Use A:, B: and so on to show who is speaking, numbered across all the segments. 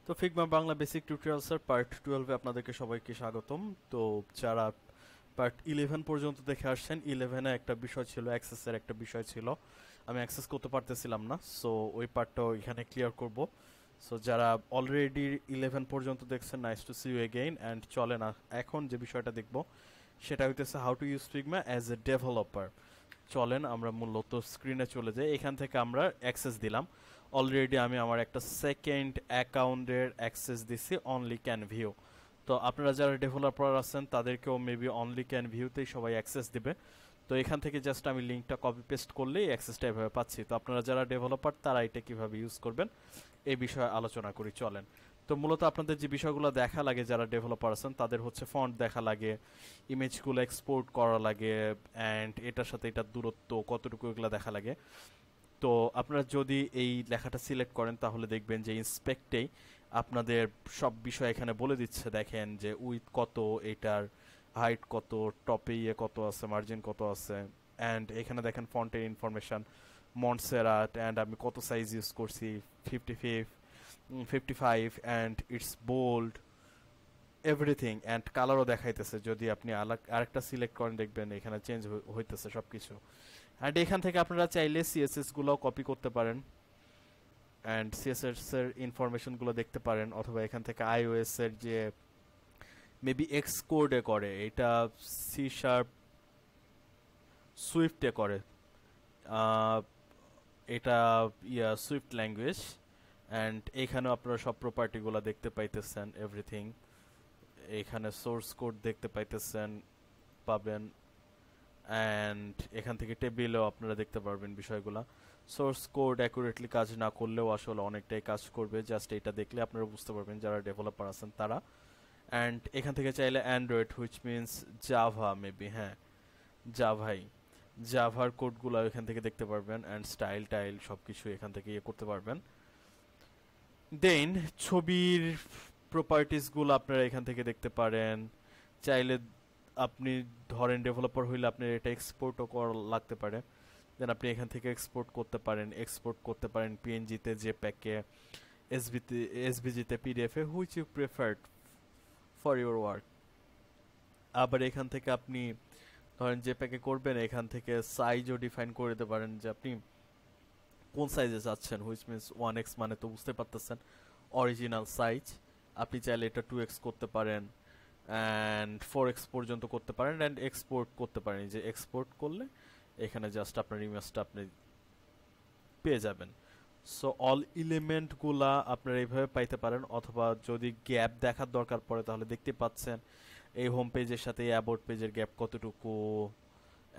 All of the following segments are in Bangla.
A: তো ফিগমা বাংলা বেসিক টিউটোরিয়ালসের পার্ট 12 এ আপনাদেরকে সবাইকে স্বাগতম। তো যারা পার্ট 11 পর্যন্ত দেখে আসছেন, 11 এ একটা বিষয় ছিল, অ্যাক্সেসের একটা বিষয় ছিল, আমি অ্যাক্সেস করতে পারতেছিলাম না। সো ওই পার্টটাও এখানে ক্লিয়ার করব। সো যারা অলরেডি 11 পর্যন্ত দেখছেন, nice to see you again. And চলে না, এখন যে বিষয়টা দেখব সেটা হইতেছে how to use Figma as a developer. চলেন আমরা মূলত স্ক্রিনে চলে যাই। এখান থেকে আমরা অ্যাক্সেস দিলাম। অলরেডি আমি আমার একটা সেকেন্ড অ্যাকাউন্টের অ্যাক্সেস দিছি অনলি ক্যান ভিউ। তো আপনারা যারা ডেভেলপার আছেন তাদেরকেও মেবি অনলি ক্যান ভিউতেই সবাই অ্যাক্সেস দিবে। তো এখান থেকে জাস্ট আমি লিঙ্কটা কপি পেস্ট করলেই অ্যাক্সেসটা এভাবে পাচ্ছি। তো আপনারা যারা ডেভেলপার তারা এটা কীভাবে ইউজ করবেন এই বিষয়ে আলোচনা করি, চলেন। তো মূলত আপনাদের যে বিষয়গুলো দেখা লাগে যারা ডেভেলপার আছেন তাদের হচ্ছে ফন্ট দেখা লাগে, ইমেজগুলো এক্সপোর্ট করা লাগে, অ্যান্ড এটার সাথে এটার দূরত্ব কতটুকু এগুলো দেখা লাগে। তো আপনারা যদি এই লেখাটা সিলেক্ট করেন তাহলে দেখবেন যে ইন্সপেক্টেই আপনাদের সব বিষয় এখানে বলে দিচ্ছে। দেখেন যে উইথ কত, এটার হাইট কত, টপে কত আছে, মার্জিন কত আছে, অ্যান্ড এখানে দেখেন ফন্টের ইনফরমেশন, মন্টসেরাট, অ্যান্ড আমি কত সাইজ ইউজ করছি, 55 and it's bold everything, and কালারও দেখাইতেছে। যদি আপনি আরেকটা সিলেক্ট করেন দেখবেন এখানে চেঞ্জ হইতেছে সব কিছু। অ্যান্ড এখান থেকে আপনারা চাইলে সিএসএস গুলো কপি করতে পারেন অ্যান্ড সিএসএস এর ইনফরমেশনগুলো দেখতে পারেন, অথবা এখান থেকে আইওএস এর যে মেবি এক্স কোডে করে, এটা সি শার্প সুইফটে করে, আহ, এটা সুইফট ল্যাঙ্গুয়েজ। অ্যান্ড এখানেও আপনারা সব প্রপার্টিগুলো দেখতে পাইতেছেন, এভরিথিং। এখানে সোর্স কোড দেখতে পাইতেছেন, পাবেন। অ্যান্ড এখান থেকে টেবিলেও আপনারা দেখতে পারবেন বিষয়গুলো। সোর্স কোড অ্যাকুরেটলি কাজ না করলেও আসলে অনেকটাই কাজ করবে, জাস্ট এটা দেখলে আপনারা বুঝতে পারবেন যারা ডেভেলপার আছেন তারা। অ্যান্ড এখান থেকে চাইলে Android, which means Java, maybe, হ্যাঁ জাভাই, জাভার কোডগুলো এখান থেকে দেখতে পারবেন। অ্যান্ড স্টাইল টাইল সব কিছু এখান থেকে করতে পারবেন। দেন ছবির প্রপার্টিসগুলো আপনারা এখান থেকে দেখতে পারেন। চাইলে আপনি ধরেন ডেভেলপার হইলে আপনার এটা এক্সপোর্টও করা লাগতে পারে, দেন আপনি এখান থেকে এক্সপোর্ট করতে পারেন পিএনজিতে, জেপ্যাকে, এসভিজিতে, পিডিএফে, which you preferred for your work. আবার এখান থেকে আপনি ধরেন জেপ্যাকে করবেন, এখান থেকে সাইজও ডিফাইন করে দিতে পারেন যে আপনি কোন সাইজে চাচ্ছেন, হুইচ মিনস 1x মানে তো বুঝতে পারতেছেন অরিজিনাল সাইজ। আপনি চাইলে এটা 2x করতে পারেন, অ্যান্ড 4x পর্যন্ত করতে পারেন, অ্যান্ড এক্সপোর্ট করতে পারেন। যে এক্সপোর্ট করলে এখানে জাস্ট আপনার ইমেজটা আপনি পেয়ে যাবেন। সো অল এলিমেন্টগুলা আপনারা এইভাবে পাইতে পারেন, অথবা যদি গ্যাপ দেখার দরকার পড়ে তাহলে দেখতে পাচ্ছেন এই হোম পেজের সাথে এই অ্যাবাউট পেজের গ্যাপ কতটুকু,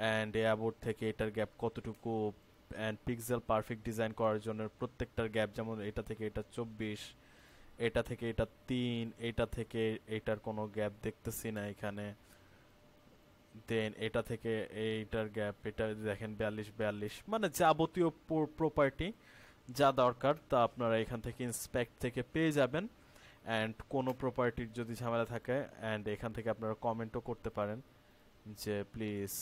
A: অ্যান্ড এই অ্যাবাউট থেকে এটার গ্যাপ কতটুকু, অ্যান্ড পিক্সেল পারফেক্ট ডিজাইন করার জন্য প্রত্যেকটার গ্যাপ, যেমন এটা থেকে এটা 24, এটা থেকে এটা 3, এটা থেকে এটার কোনো গ্যাপ দেখতেছি না এখানে। দেন এটা থেকে এইটার গ্যাপ, এটা দেখেন 42, মানে যাবতীয় প্রপার্টি যা দরকার তা আপনারা এখান থেকে ইন্সপেক্ট থেকে পেয়ে যাবেন। অ্যান্ড কোনো প্রপার্টির যদি ঝামেলা থাকে, অ্যান্ড এখান থেকে আপনারা কমেন্টও করতে পারেন যে please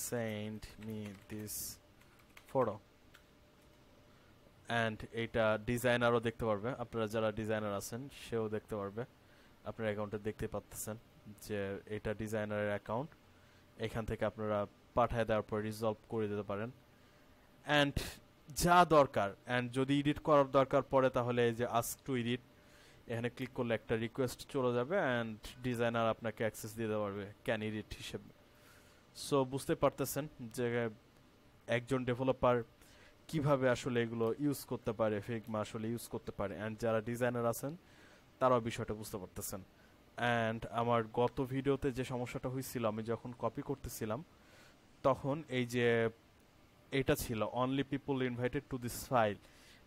A: send me this photo. And এইটা ডিজাইনারও দেখতে পারবে, আপনারা যারা ডিজাইনার আছেন সেও দেখতে পারবে। আপনার অ্যাকাউন্টে দেখতে পাচ্ছেন যে এটা ডিজাইনারের অ্যাকাউন্ট। এখান থেকে আপনারা পাঠায় দেওয়ার পর রিজলভ করে দিতে পারেন। অ্যান্ড যা দরকার, অ্যান্ড যদি এডিট করার দরকার পড়ে তাহলে এই যে আস্ক টু এডিট, এখানে ক্লিক করলে একটা রিকোয়েস্ট চলে যাবে, অ্যান্ড ডিজাইনার আপনাকে অ্যাক্সেস দিতে পারবে ক্যান এডিট হিসেবে। সো বুঝতে পারতেছেন যে একজন ডেভেলপার কিভাবে আসলে এগুলো ইউজ করতে পারে, ফিগমা আসলে ইউজ করতে পারে। অ্যান্ড যারা ডিজাইনার আছেন তারাও বিষয়টা বুঝতে পারতেছেন। অ্যান্ড আমার গত ভিডিওতে যে সমস্যাটা হয়েছিল, আমি যখন কপি করতেছিলাম তখন এই যে এটা ছিল only people invited to this file,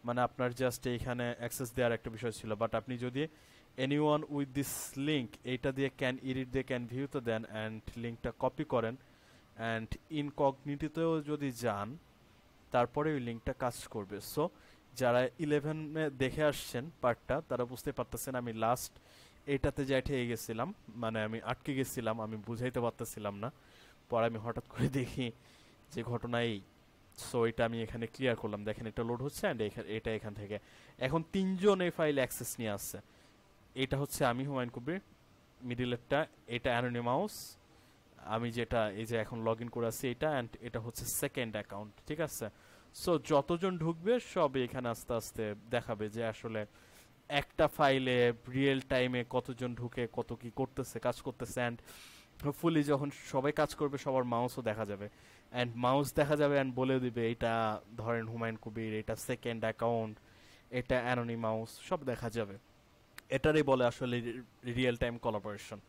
A: মানে আপনার জাস্ট এইখানে অ্যাক্সেস দেওয়ার একটা বিষয় ছিল। বাট আপনি যদি এনিওয়ান উইথ দিস লিঙ্ক এইটা দিয়ে ক্যান এডিট দিয়ে ক্যান ভিউতে দেন, অ্যান্ড লিঙ্কটা কপি করেন, অ্যান্ড ইনকগনিটিতেও যদি যান তারপরে ওই লিঙ্কটা কাজ করবে। সো যারা 11-এ দেখে আসছেন পার্টটা তারা বুঝতে পারতেছেন আমি লাস্ট এইটাতে যাই ঠেয়ে গেছিলাম, মানে আমি আটকে গেছিলাম, আমি বুঝাইতে পারতেছিলাম না। পরে আমি হঠাৎ করে দেখি যে ঘটনা এই সো এটা আমি এখানে ক্লিয়ার করলাম, দেখেন এটা লোড হচ্ছে অ্যান্ড এটা এখান থেকে এখন 3জন এই ফাইল অ্যাক্সেস নিয়ে আসছে। এটা হচ্ছে আমি হুমায়ুন কবির, মিডিলেরটা এটা অ্যানোনিমাস, আমি যেটা এই যে এখন লগ ইন করে আছি এটা, অ্যান্ড এটা হচ্ছে সেকেন্ড অ্যাকাউন্ট, ঠিক আছে। সো যতজন ঢুকবে সব এখানে আস্তে আস্তে দেখাবে যে আসলে একটা ফাইলে রিয়েল টাইমে কতজন ঢুকে কত কি করতেছে, কাজ করতেছে, অ্যান্ড হোপফুলি যখন সবাই কাজ করবে সবার মাউসও দেখা যাবে, অ্যান্ড মাউস দেখা যাবে অ্যান্ড বলে দিবে এটা ধরেন হুমায়ুন কবির, এটা সেকেন্ড অ্যাকাউন্ট, এটা অ্যানোনিমাস, সব দেখা যাবে। এটারই বলে আসলে রিয়েল টাইম কোলাবোরেশন।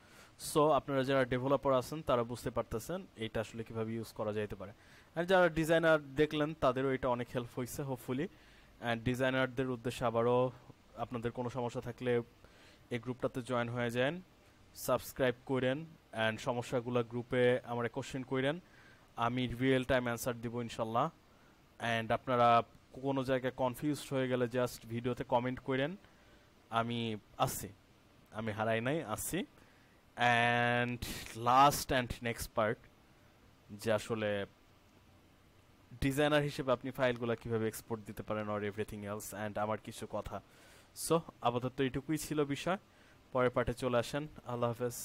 A: সো আপনারা যারা ডেভেলপার আছেন তারা বুঝতে পারতেছেন এটা আসলে কিভাবে ইউজ করা যাইতে পারে, আর যারা ডিজাইনার দেখলেন তাদেরও এটা অনেক হেল্প হয়েছে হোপফুলি। অ্যান্ড ডিজাইনারদের উদ্দেশ্যে আবারও, আপনাদের কোনো সমস্যা থাকলে এই গ্রুপটাতে জয়েন হয়ে যান, সাবস্ক্রাইব করেন, অ্যান্ড সমস্যাগুলো গ্রুপে আমার কোশ্চেন করেন, আমি রিয়েল টাইম অ্যান্সার দিব ইনশাল্লাহ। অ্যান্ড আপনারা কোনো জায়গায় কনফিউজড হয়ে গেলে জাস্ট ভিডিওতে কমেন্ট করেন, আমি আসছি, আমি হারাই নাই, আসছি। And last and next part, যে আসলে ডিজাইনার হিসেবে আপনি ফাইলগুলো কিভাবে এক্সপোর্ট দিতে পারেন অর এভরিথিং এলস, অ্যান্ড আমার কিছু কথা। সো আপাতত এইটুকুই ছিল বিষয়, পরের পার্টে চলে আসেন। আল্লাহ হাফেজ।